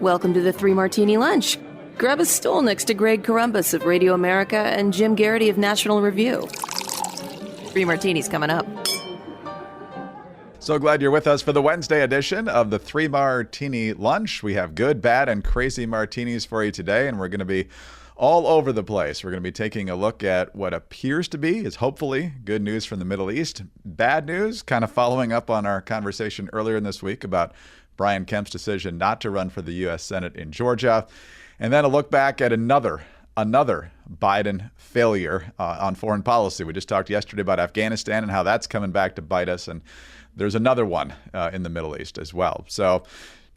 Welcome to the Three Martini Lunch. Grab a stool next to Greg Columbus of Radio America and Jim Garrity of National Review. Three Martinis coming up. So glad you're with us for the Wednesday edition of the Three Martini Lunch. We have good, bad, and crazy martinis for you today, and we're going to be all over the place. We're going to be taking a look at what appears to be is hopefully good news from the Middle East. Bad news, kind of following up on our conversation earlier in this week about Brian Kemp's decision not to run for the U.S. Senate in Georgia. And then a look back at another Biden failure on foreign policy. We just talked yesterday about Afghanistan and how that's coming back to bite us. And there's another one in the Middle East as well. So,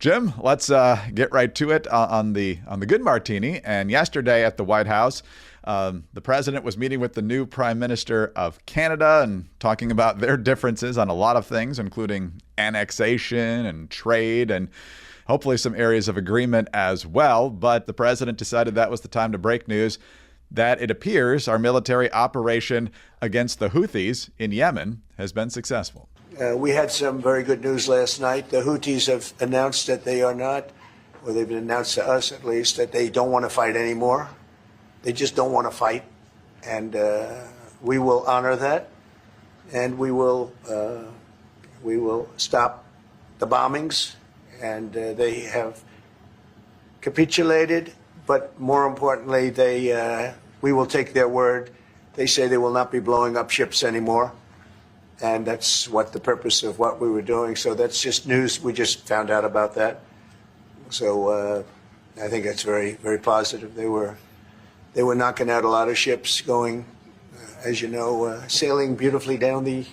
Jim, let's get right to it on the good martini. And yesterday at the White House, the president was meeting with the new Prime Minister of Canada and talking about their differences on a lot of things, including annexation and trade and hopefully some areas of agreement as well. But the president decided that was the time to break news that it appears our military operation against the Houthis in Yemen has been successful. We had some very good news last night. The Houthis have announced that they are not, or they've announced to us at least, that they don't want to fight anymore. They just don't want to fight. And we will honor that. And we will stop the bombings. And they have capitulated. But more importantly, we will take their word. They say they will not be blowing up ships anymore. And that's what the purpose of what we were doing. So that's just news. We just found out about that. So I think that's very, very positive. They were knocking out a lot of ships going, as you know, sailing beautifully down the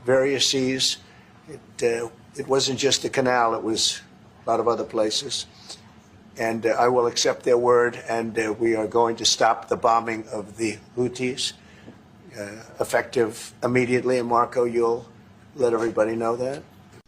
various seas. It wasn't just the canal. It was a lot of other places. And I will accept their word, and we are going to stop the bombing of the Houthis. Effective immediately, and Marco, you'll let everybody know that.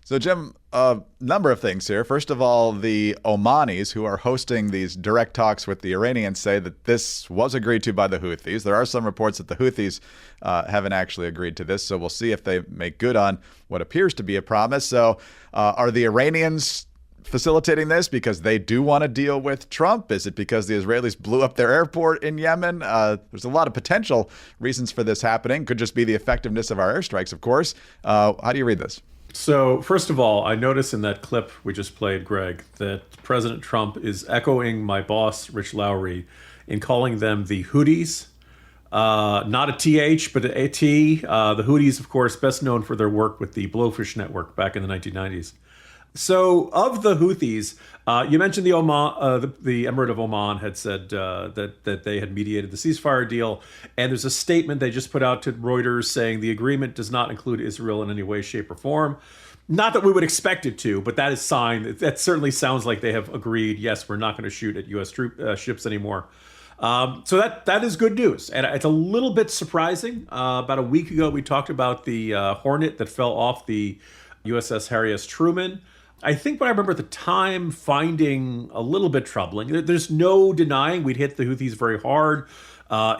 So, Jim, a number of things here. First of all, the Omanis, who are hosting these direct talks with the Iranians, say that this was agreed to by the Houthis. There are some reports that the Houthis haven't actually agreed to this, so we'll see if they make good on what appears to be a promise. So, are the Iranians facilitating this because they do want to deal with Trump? Is it because the Israelis blew up their airport in Yemen? There's a lot of potential reasons for this happening. Could just be the effectiveness of our airstrikes, of course. How do you read this? So, first of all, I noticed in that clip we just played, Greg, that President Trump is echoing my boss, Rich Lowry, in calling them the Houthis. Not a TH, but a T. The Houthis, of course, best known for their work with the Blowfish Network back in the 1990s. So, of the Houthis, you mentioned the Emirate of Oman had said that they had mediated the ceasefire deal, and there's a statement they just put out to Reuters saying the agreement does not include Israel in any way, shape, or form. Not that we would expect it to, but that is signed. That certainly sounds like they have agreed, yes, we're not going to shoot at U.S. ships anymore. So that is good news, and it's a little bit surprising. About a week ago, we talked about the Hornet that fell off the USS Harry S. Truman. I think what I remember at the time finding a little bit troubling. There's no denying we'd hit the Houthis very hard,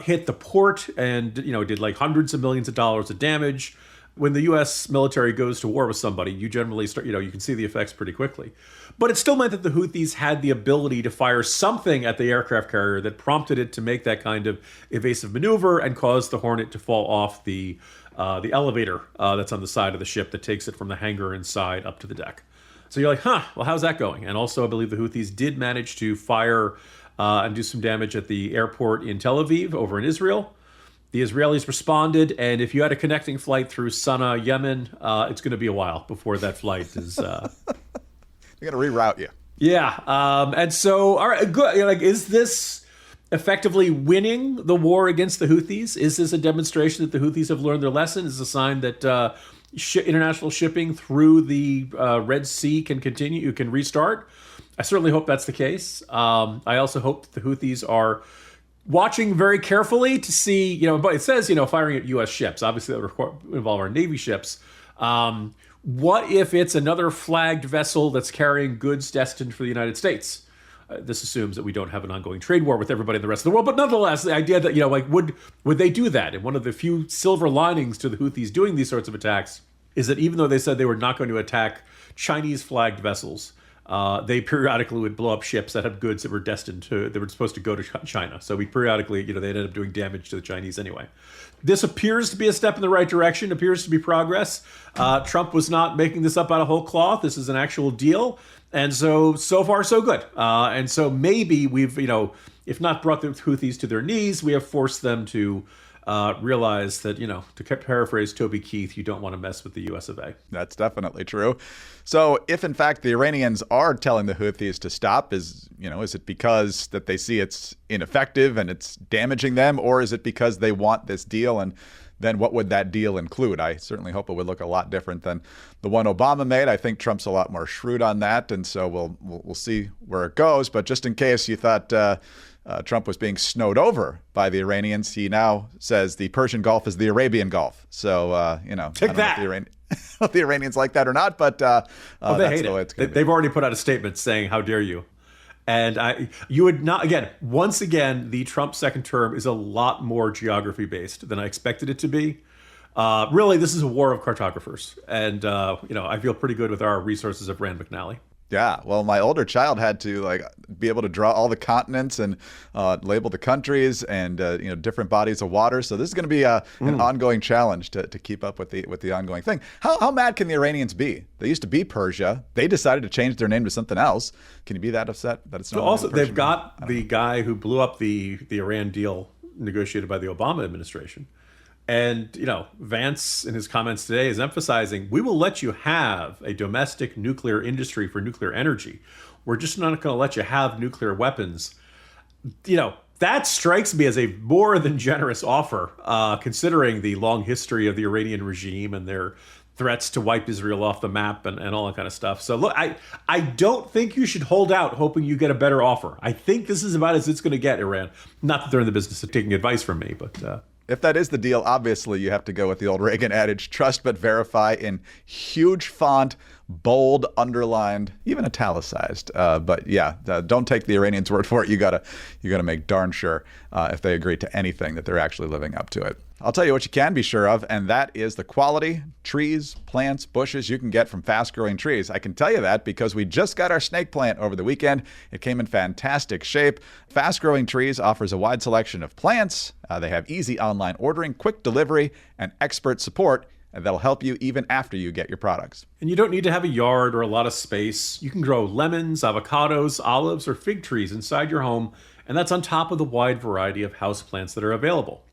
hit the port, and did like hundreds of millions of dollars of damage. When the U.S. military goes to war with somebody, you generally start, you can see the effects pretty quickly. But it still meant that the Houthis had the ability to fire something at the aircraft carrier that prompted it to make that kind of evasive maneuver and caused the Hornet to fall off the elevator that's on the side of the ship that takes it from the hangar inside up to the deck. So you're like, well, how's that going? And also, I believe the Houthis did manage to fire and do some damage at the airport in Tel Aviv over in Israel. The Israelis responded, and if you had a connecting flight through Sana'a, Yemen, it's going to be a while before that flight is... They're going to reroute you. Yeah. And so, all right, good. Is this effectively winning the war against the Houthis? Is this a demonstration that the Houthis have learned their lesson? Is this a sign that international shipping through the Red Sea can continue, you can restart? I certainly hope that's the case. I also hope that the Houthis are watching very carefully to see, but it says, firing at U.S. ships. Obviously, that would involve our Navy ships. What if it's another flagged vessel that's carrying goods destined for the United States? This assumes that we don't have an ongoing trade war with everybody in the rest of the world. But nonetheless, the idea that, would they do that? And one of the few silver linings to the Houthis doing these sorts of attacks is that even though they said they were not going to attack Chinese flagged vessels, they periodically would blow up ships that had goods that were supposed to go to China. So we periodically, they ended up doing damage to the Chinese anyway. This appears to be a step in the right direction, appears to be progress. Trump was not making this up out of whole cloth. This is an actual deal. And so far, so good. And so maybe we've, if not brought the Houthis to their knees, we have forced them to realize that, to paraphrase Toby Keith, you don't want to mess with the US of A. That's definitely true. So if, in fact, the Iranians are telling the Houthis to stop, is it because that they see it's ineffective and it's damaging them, or is it because they want this deal? And then what would that deal include? I certainly hope it would look a lot different than the one Obama made. I think Trump's a lot more shrewd on that, and so we'll see where it goes. But just in case you thought Trump was being snowed over by the Iranians, he now says the Persian Gulf is the Arabian Gulf. So, take that. If the Iranians like that or not, but they that's hate the way it. it's going to be. They've already put out a statement saying, how dare you? And you would not, once again, the Trump second term is a lot more geography based than I expected it to be. Really, this is a war of cartographers. And, I feel pretty good with our resources of Rand McNally. Yeah, well, my older child had to be able to draw all the continents and label the countries and different bodies of water. So this is going to be an ongoing challenge to keep up with the ongoing thing. How mad can the Iranians be? They used to be Persia. They decided to change their name to something else. Can you be that upset that it's not? So also, they've got the guy who blew up the Iran deal negotiated by the Obama administration. And, Vance in his comments today is emphasizing, we will let you have a domestic nuclear industry for nuclear energy. We're just not going to let you have nuclear weapons. That strikes me as a more than generous offer, considering the long history of the Iranian regime and their threats to wipe Israel off the map and all that kind of stuff. So look, I don't think you should hold out hoping you get a better offer. I think this is about as it's going to get, Iran. Not that they're in the business of taking advice from me, but... If that is the deal, obviously you have to go with the old Reagan adage, trust but verify, in huge font, bold, underlined, even italicized. But yeah, don't take the Iranians' word for it. You gotta make darn sure if they agree to anything that they're actually living up to it. I'll tell you what you can be sure of, and that is the quality trees, plants, bushes you can get from Fast Growing Trees. I can tell you that because we just got our snake plant over the weekend. It came in fantastic shape. Fast Growing Trees offers a wide selection of plants. They have easy online ordering, quick delivery, and expert support, and that'll help you even after you get your products. And you don't need to have a yard or a lot of space. You can grow lemons, avocados, olives, or fig trees inside your home, and that's on top of the wide variety of houseplants that are available.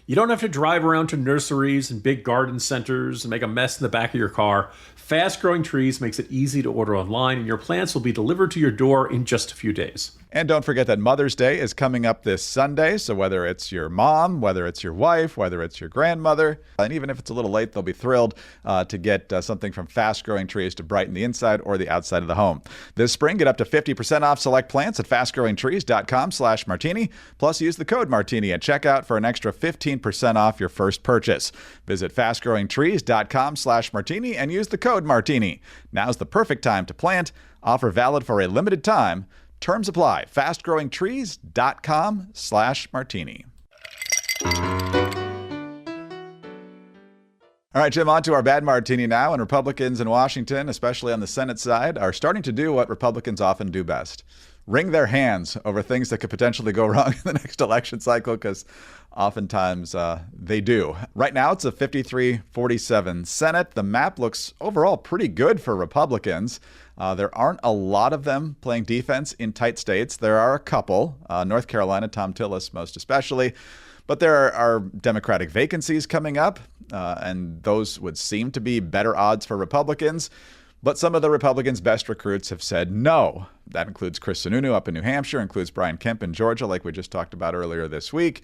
You don't have to drive around to nurseries and big garden centers and make a mess in the back of your car. Fast Growing Trees makes it easy to order online, and your plants will be delivered to your door in just a few days. And don't forget that Mother's Day is coming up this Sunday. So whether it's your mom, whether it's your wife, whether it's your grandmother, and even if it's a little late, they'll be thrilled to get something from Fast Growing Trees to brighten the inside or the outside of the home. This spring, get up to 50% off select plants at fastgrowingtrees.com/martini. Plus, use the code Martini at checkout for an extra 15% off your first purchase. Visit fastgrowingtrees.com/martini and use the code Martini. Now's the perfect time to plant. Offer valid for a limited time. Terms apply. fastgrowingtrees.com/martini. All right, Jim, on to our bad martini now. And Republicans in Washington, especially on the Senate side, are starting to do what Republicans often do best. Wring their hands over things that could potentially go wrong in the next election cycle, because oftentimes they do. Right now, it's a 53-47 Senate. The map looks overall pretty good for Republicans. There aren't a lot of them playing defense in tight states. There are a couple, North Carolina, Tom Tillis most especially. But there are Democratic vacancies coming up, and those would seem to be better odds for Republicans. But some of the Republicans' best recruits have said no. That includes Chris Sununu up in New Hampshire, includes Brian Kemp in Georgia, like we just talked about earlier this week.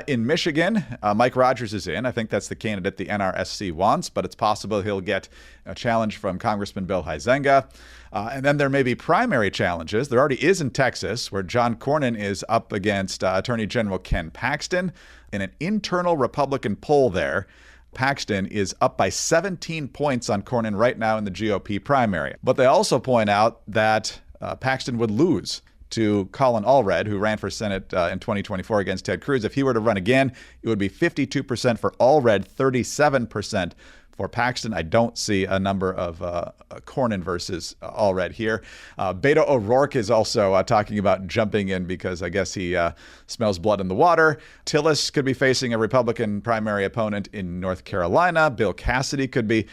In Michigan, Mike Rogers is in. I think that's the candidate the NRSC wants, but it's possible he'll get a challenge from Congressman Bill Huizenga. And then there may be primary challenges. There already is in Texas, where John Cornyn is up against Attorney General Ken Paxton. In an internal Republican poll there, Paxton is up by 17 points on Cornyn right now in the GOP primary. But they also point out that Paxton would lose to Colin Allred, who ran for Senate in 2024 against Ted Cruz. If he were to run again, it would be 52% for Allred, 37% for Paxton. I don't see a number of Cornyn versus Allred here. Beto O'Rourke is also talking about jumping in because I guess he smells blood in the water. Tillis could be facing a Republican primary opponent in North Carolina. Bill Cassidy could be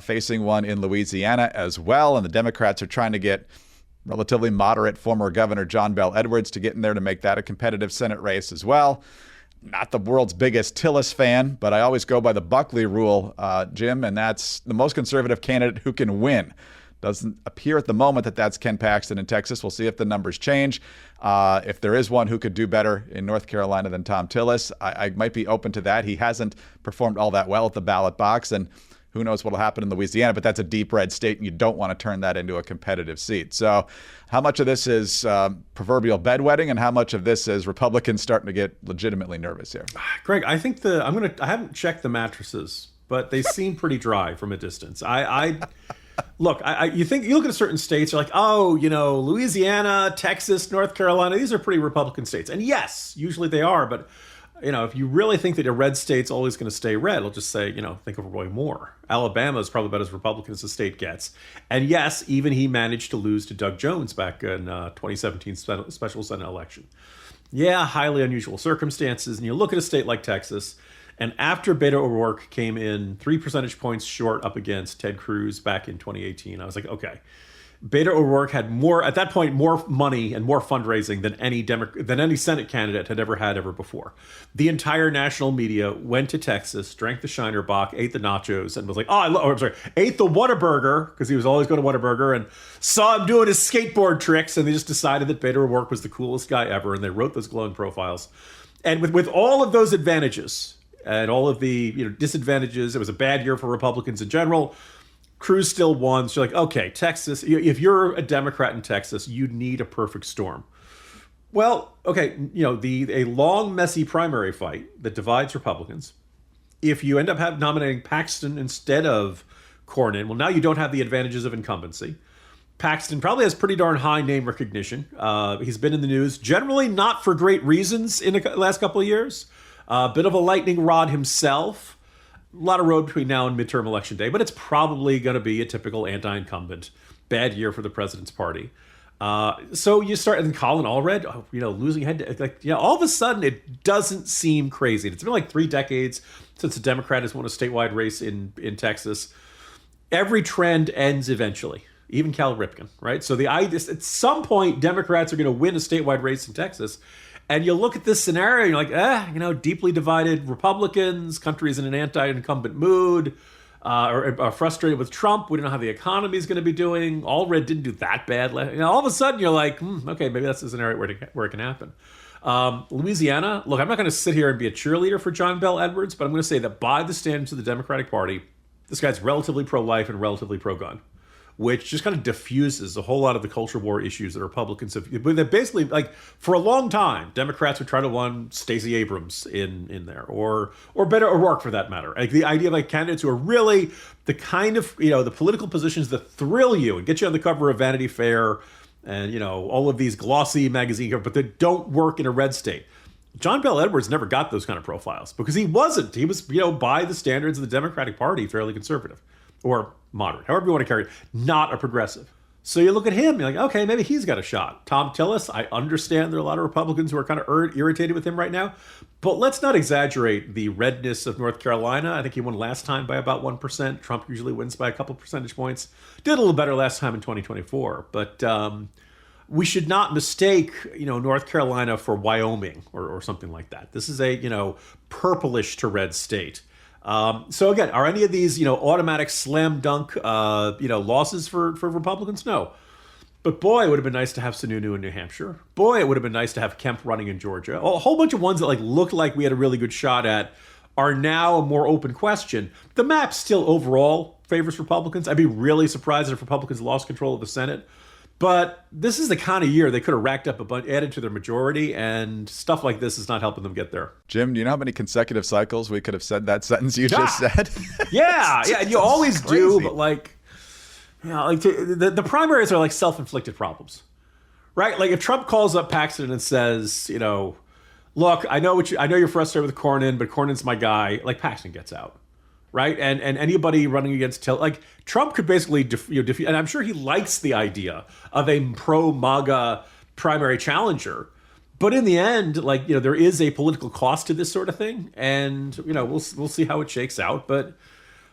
facing one in Louisiana as well. And the Democrats are trying to get relatively moderate former Governor John Bel Edwards to get in there to make that a competitive Senate race as well. Not the world's biggest Tillis fan, but I always go by the Buckley rule, Jim, and that's the most conservative candidate who can win. Doesn't appear at the moment that that's Ken Paxton in Texas. We'll see if the numbers change. If there is one who could do better in North Carolina than Tom Tillis, I might be open to that. He hasn't performed all that well at the ballot box, and who knows what will happen in Louisiana, but that's a deep red state, and you don't want to turn that into a competitive seat. So how much of this is proverbial bedwetting, and how much of this is Republicans starting to get legitimately nervous here? Greg, I think I haven't checked the mattresses, but they seem pretty dry from a distance. Look, you look at certain states, you're like, oh, Louisiana, Texas, North Carolina, these are pretty Republican states. And yes, usually they are, but if you really think that a red state's always going to stay red, I'll just say, think of Roy Moore. Alabama is probably about as Republican as the state gets. And yes, even he managed to lose to Doug Jones back in 2017 special Senate election. Yeah, highly unusual circumstances. And you look at a state like Texas, and after Beto O'Rourke came in 3 percentage points short up against Ted Cruz back in 2018, I was like, okay. Beto O'Rourke had more money and more fundraising than any Senate candidate had ever before. The entire national media went to Texas, drank the Shiner Bock, ate the nachos, and was like, ate the Whataburger, because he was always going to Whataburger, and saw him doing his skateboard tricks, and they just decided that Beto O'Rourke was the coolest guy ever, and they wrote those glowing profiles. And with all of those advantages and all of the disadvantages, it was a bad year for Republicans in general. Cruz still won. So you're like, okay, Texas, if you're a Democrat in Texas, you need a perfect storm. Well, okay, a long, messy primary fight that divides Republicans. If you end up nominating Paxton instead of Cornyn, well, now you don't have the advantages of incumbency. Paxton probably has pretty darn high name recognition. He's been in the news, generally not for great reasons in the last couple of years. A bit of a lightning rod himself. A lot of road between now and midterm election day, but it's probably going to be a typical anti-incumbent. Bad year for the president's party. So you start, and Colin Allred, losing head, all of a sudden it doesn't seem crazy. It's been like 3 decades since a Democrat has won a statewide race in Texas. Every trend ends eventually, even Cal Ripken, right? So the idea is at some point Democrats are going to win a statewide race in Texas. And you look at this scenario, and you're like, deeply divided Republicans, country's in an anti-incumbent mood, or frustrated with Trump. We don't know how the economy is going to be doing. Allred didn't do that bad. All of a sudden, you're like, okay, maybe that's the scenario where it can happen. Louisiana, look, I'm not going to sit here and be a cheerleader for John Bel Edwards, but I'm going to say that by the standards of the Democratic Party, this guy's relatively pro-life and relatively pro-gun, which just kind of diffuses a whole lot of the culture war issues that Republicans have. But basically, for a long time, Democrats would try to run Stacey Abrams in there, or Beto O'Rourke for that matter. The idea of candidates who are really the kind of, the political positions that thrill you and get you on the cover of Vanity Fair and, all of these glossy magazine, but that don't work in a red state. John Bel Edwards never got those kind of profiles because he wasn't. He was, by the standards of the Democratic Party, fairly conservative. Or moderate, however you want to carry it, not a progressive. So you look at him, you're like, okay, maybe he's got a shot. Tom Tillis, I understand there are a lot of Republicans who are kind of irritated with him right now, but let's not exaggerate the redness of North Carolina. I think he won last time by about 1%. Trump usually wins by a couple percentage points. Did a little better last time in 2024, but we should not mistake, North Carolina for Wyoming or something like that. This is a, purplish to red state. So again, are any of these, automatic slam dunk, losses for Republicans? No. But boy, it would have been nice to have Sununu in New Hampshire. Boy, it would have been nice to have Kemp running in Georgia. A whole bunch of ones that looked like we had a really good shot at are now a more open question. The map still overall favors Republicans. I'd be really surprised if Republicans lost control of the Senate. But this is the kind of year they could have racked up a bunch, added to their majority, and stuff like this is not helping them get there. Jim, do you know how many consecutive cycles we could have said that sentence you just said? Yeah, and you always do, but the primaries are like self-inflicted problems, right? Like if Trump calls up Paxton and says, look, I know you're frustrated with Cornyn, but Cornyn's my guy. Like Paxton gets out. right? And anybody running against like Trump could basically defeat, and I'm sure he likes the idea of a pro-MAGA primary challenger. But in the end, like, there is a political cost to this sort of thing. And, we'll see how it shakes out. But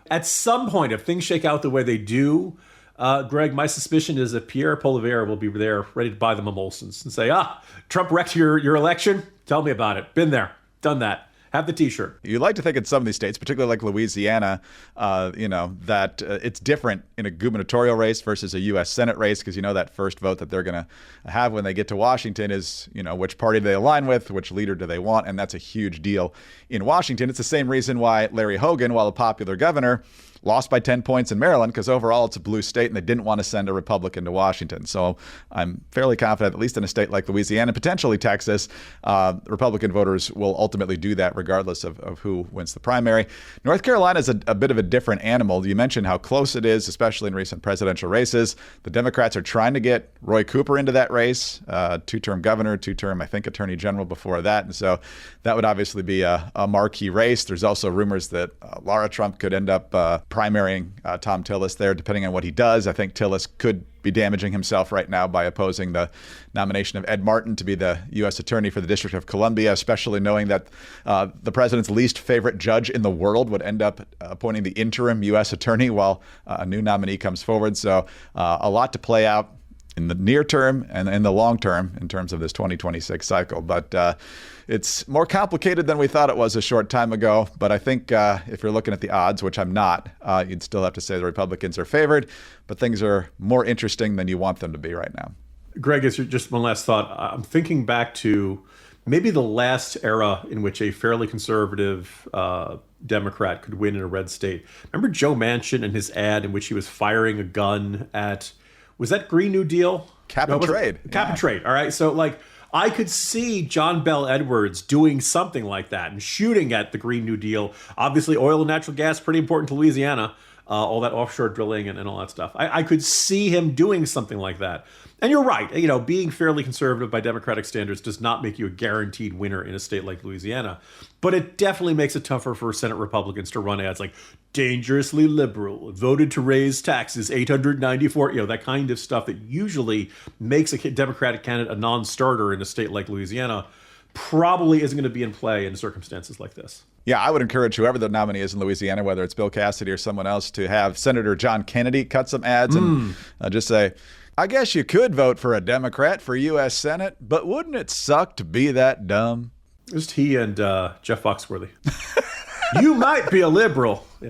at some point, if things shake out the way they do, Greg, my suspicion is that Pier will be there ready to buy the mimosas and say, Trump wrecked your election. Tell me about it. Been there, done that. Have the T-shirt. You like to think in some of these states, particularly like Louisiana, that it's different in a gubernatorial race versus a U.S. Senate race, because that first vote that they're going to have when they get to Washington is, which party do they align with, which leader do they want, and that's a huge deal in Washington. It's the same reason why Larry Hogan, while a popular governor, lost by 10 points in Maryland, because overall it's a blue state and they didn't want to send a Republican to Washington. So I'm fairly confident, at least in a state like Louisiana, potentially Texas, Republican voters will ultimately do that regardless of who wins the primary. North Carolina is a bit of a different animal. You mentioned how close it is, especially in recent presidential races. The Democrats are trying to get Roy Cooper into that race, two-term governor, two-term, I think, attorney general before that. And so that would obviously be a marquee race. There's also rumors that Laura Trump could end up primarying Tom Tillis there, depending on what he does. I think Tillis could be damaging himself right now by opposing the nomination of Ed Martin to be the U.S. Attorney for the District of Columbia, especially knowing that the president's least favorite judge in the world would end up appointing the interim U.S. Attorney while a new nominee comes forward. So a lot to play out in the near term and in the long term in terms of this 2026 cycle. But it's more complicated than we thought it was a short time ago. But I think if you're looking at the odds, which I'm not, you'd still have to say the Republicans are favored. But things are more interesting than you want them to be right now. Greg, is just one last thought. I'm thinking back to maybe the last era in which a fairly conservative Democrat could win in a red state. Remember Joe Manchin and his ad in which he was firing a gun at, was that Green New Deal? Cap and trade. Cap and trade. All right. So like I could see John Bel Edwards doing something like that and shooting at the Green New Deal. Obviously, oil and natural gas, pretty important to Louisiana, all that offshore drilling and all that stuff. I could see him doing something like that. And you're right. Being fairly conservative by Democratic standards does not make you a guaranteed winner in a state like Louisiana. But it definitely makes it tougher for Senate Republicans to run ads like dangerously liberal, voted to raise taxes, 894, that kind of stuff that usually makes a Democratic candidate a non-starter in a state like Louisiana probably isn't going to be in play in circumstances like this. Yeah, I would encourage whoever the nominee is in Louisiana, whether it's Bill Cassidy or someone else, to have Senator John Kennedy cut some ads and just say, I guess you could vote for a Democrat for U.S. Senate, but wouldn't it suck to be that dumb? Just he and Jeff Foxworthy. You might be a liberal. Yeah.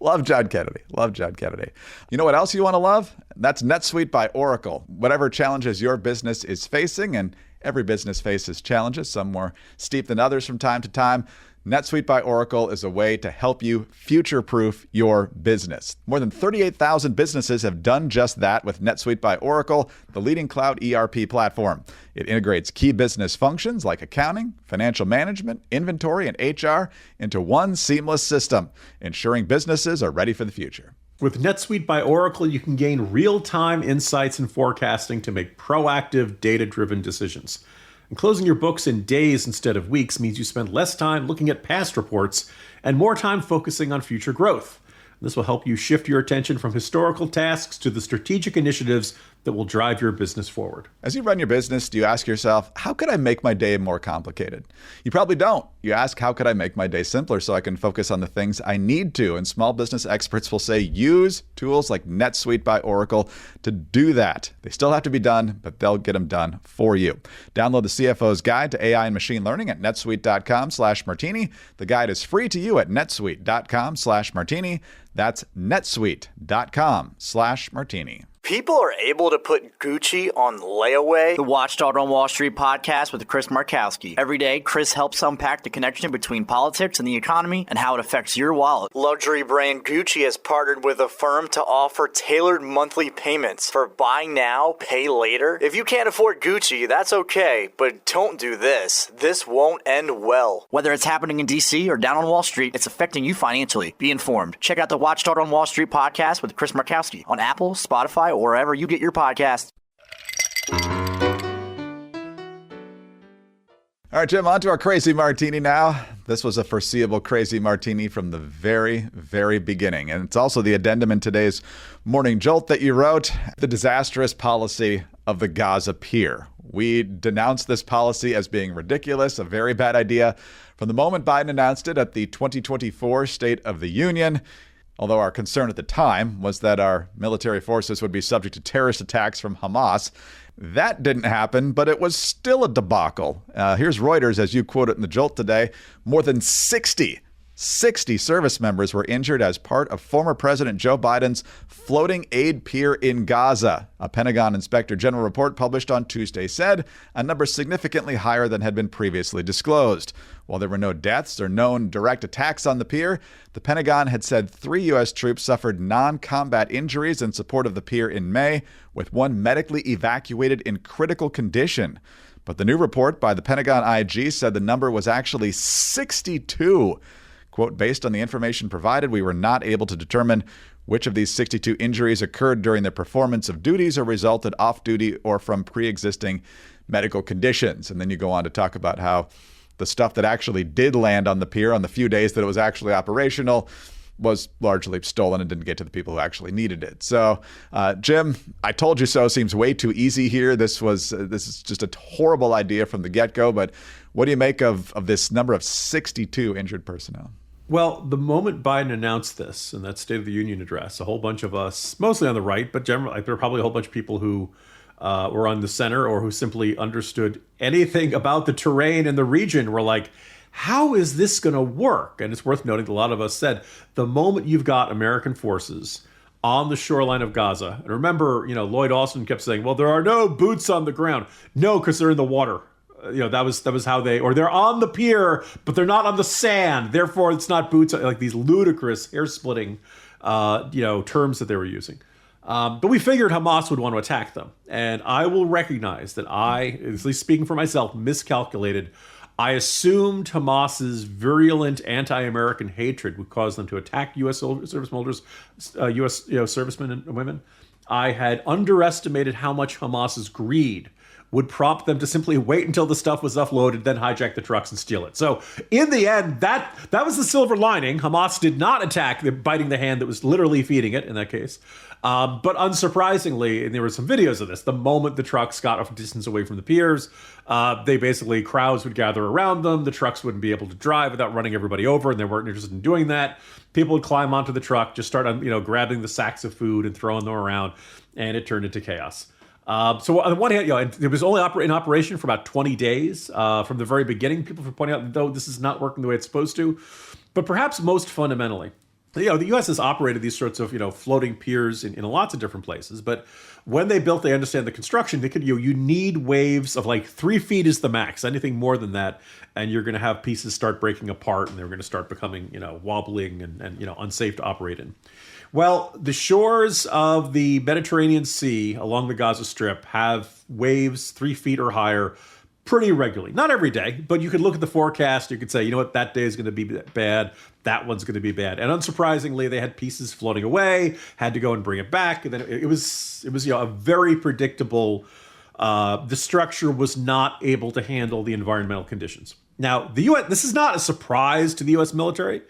Love John Kennedy. Love John Kennedy. You know what else you want to love? That's NetSuite by Oracle. Whatever challenges your business is facing, and every business faces challenges, some more steep than others from time to time, NetSuite by Oracle is a way to help you future-proof your business. More than 38,000 businesses have done just that with NetSuite by Oracle, the leading cloud ERP platform. It integrates key business functions like accounting, financial management, inventory, and HR into one seamless system, ensuring businesses are ready for the future. With NetSuite by Oracle, you can gain real-time insights and forecasting to make proactive, data-driven decisions. And closing your books in days instead of weeks means you spend less time looking at past reports and more time focusing on future growth. This will help you shift your attention from historical tasks to the strategic initiatives that will drive your business forward. As you run your business, do you ask yourself, how could I make my day more complicated? You probably don't. You ask, how could I make my day simpler so I can focus on the things I need to? And small business experts will say, use tools like NetSuite by Oracle to do that. They still have to be done, but they'll get them done for you. Download the CFO's Guide to AI and Machine Learning at netsuite.com/martini. The guide is free to you at netsuite.com/martini. That's netsuite.com/martini. People are able to put Gucci on layaway. The Watchdog on Wall Street podcast with Chris Markowski. Every day, Chris helps unpack the connection between politics and the economy and how it affects your wallet. Luxury brand Gucci has partnered with a firm to offer tailored monthly payments for buy now, pay later. If you can't afford Gucci, that's okay, but don't do this. This won't end well. Whether it's happening in D.C. or down on Wall Street, it's affecting you financially. Be informed. Check out the Watchdog on Wall Street podcast with Chris Markowski on Apple, Spotify, or wherever you get your podcasts. All right, Jim, on to our crazy martini now. This was a foreseeable crazy martini from the very, very beginning. And it's also the addendum in today's Morning Jolt that you wrote, the disastrous policy of the Gaza Pier. We denounced this policy as being ridiculous, a very bad idea, from the moment Biden announced it at the 2024 State of the Union. Although our concern at the time was that our military forces would be subject to terrorist attacks from Hamas. That didn't happen, but it was still a debacle. Here's Reuters, as you quote it in the Jolt today. More than 60 service members were injured as part of former President Joe Biden's floating aid pier in Gaza. A Pentagon Inspector General report published on Tuesday said a number significantly higher than had been previously disclosed. While there were no deaths or known direct attacks on the pier, the Pentagon had said 3 U.S. troops suffered non-combat injuries in support of the pier in May, with one medically evacuated in critical condition. But the new report by the Pentagon IG said the number was actually 62. Quote, based on the information provided, we were not able to determine which of these 62 injuries occurred during the performance of duties or resulted off-duty or from pre-existing medical conditions. And then you go on to talk about how the stuff that actually did land on the pier on the few days that it was actually operational was largely stolen and didn't get to the people who actually needed it. So, Jim, I told you so seems way too easy here. This is just a horrible idea from the get-go. But what do you make of this number of 62 injured personnel? Well, the moment Biden announced this in that State of the Union address, a whole bunch of us, mostly on the right, but generally there were probably a whole bunch of people who were on the center or who simply understood anything about the terrain in the region were like, how is this going to work? And it's worth noting that a lot of us said the moment you've got American forces on the shoreline of Gaza, and remember, Lloyd Austin kept saying, well, there are no boots on the ground. No, because they're in the water. That was how or they're on the pier, but they're not on the sand. Therefore, it's not boots, like these ludicrous, hair-splitting, terms that they were using. But we figured Hamas would want to attack them. And I will recognize that I, at least speaking for myself, miscalculated. I assumed Hamas's virulent anti-American hatred would cause them to attack U.S. service holders, U.S. servicemen and women. I had underestimated how much Hamas's greed would prompt them to simply wait until the stuff was offloaded, then hijack the trucks and steal it. So in the end, that was the silver lining. Hamas did not attack, biting the hand that was literally feeding it in that case. But unsurprisingly, and there were some videos of this, the moment the trucks got a distance away from the piers, crowds would gather around them. The trucks wouldn't be able to drive without running everybody over, and they weren't interested in doing that. People would climb onto the truck, just start grabbing the sacks of food and throwing them around, and it turned into chaos. So on the one hand, it was only in operation for about 20 days from the very beginning. People were pointing out, though, this is not working the way it's supposed to. But perhaps most fundamentally, the U.S. has operated these sorts of floating piers in lots of different places. But when they built, they understand the construction. They could you need waves of like 3 feet is the max. Anything more than that, and you're going to have pieces start breaking apart, and they're going to start becoming wobbling and unsafe to operate in. Well, the shores of the Mediterranean Sea along the Gaza Strip have waves 3 feet or higher pretty regularly. Not every day, but you could look at the forecast. You could say, that day is going to be bad. That one's going to be bad. And unsurprisingly, they had pieces floating away, had to go and bring it back. And then it was a very predictable. The structure was not able to handle the environmental conditions. Now, the U.S. This is not a surprise to the U.S. military.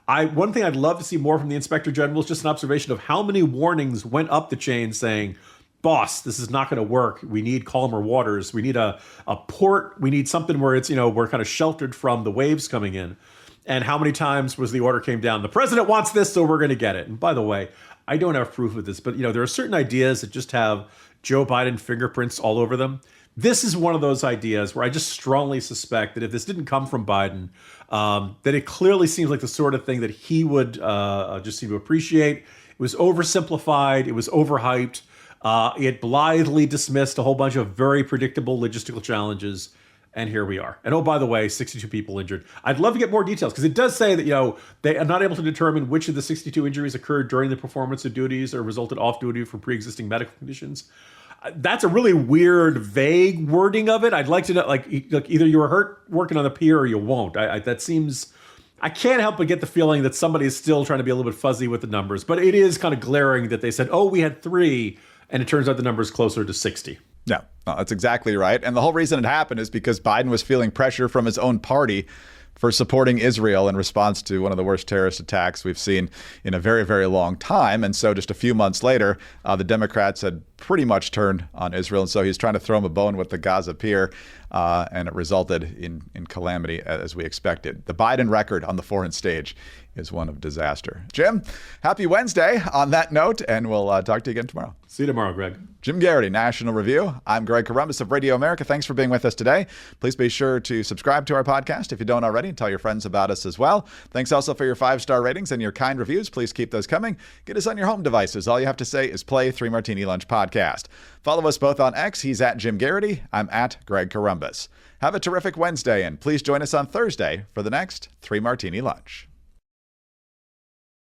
One thing I'd love to see more from the Inspector General is just an observation of how many warnings went up the chain saying, boss, this is not going to work. We need calmer waters. We need a port. We need something where it's, we're kind of sheltered from the waves coming in. And how many times was the order came down, the president wants this, so we're going to get it. And by the way, I don't have proof of this, but there are certain ideas that just have Joe Biden fingerprints all over them. This is one of those ideas where I just strongly suspect that if this didn't come from Biden, that it clearly seems like the sort of thing that he would just seem to appreciate. It was oversimplified. It was overhyped. It blithely dismissed a whole bunch of very predictable logistical challenges. And here we are. And oh, by the way, 62 people injured. I'd love to get more details because it does say that, they are not able to determine which of the 62 injuries occurred during the performance of duties or resulted off duty from pre-existing medical conditions. That's a really weird, vague wording of it. I'd like to know, like either you were hurt working on the pier or you won't. That seems, I can't help but get the feeling that somebody is still trying to be a little bit fuzzy with the numbers. But it is kind of glaring that they said, oh, we had 3, and it turns out the number is closer to 60. No, that's exactly right. And the whole reason it happened is because Biden was feeling pressure from his own party for supporting Israel in response to one of the worst terrorist attacks we've seen in a very, very long time. And so just a few months later, the Democrats had pretty much turned on Israel. And so he's trying to throw him a bone with the Gaza Pier, and it resulted in calamity as we expected. The Biden record on the foreign stage is one of disaster. Jim, happy Wednesday on that note, and we'll talk to you again tomorrow. See you tomorrow, Greg. Jim Garrity, National Review. I'm Greg Corombos of Radio America. Thanks for being with us today. Please be sure to subscribe to our podcast if you don't already, and tell your friends about us as well. Thanks also for your 5-star ratings and your kind reviews. Please keep those coming. Get us on your home devices. All you have to say is play 3 Martini Lunch Podcast. Follow us both on X. He's at Jim Garrity. I'm at Greg Corombos. Have a terrific Wednesday, and please join us on Thursday for the next 3 Martini Lunch.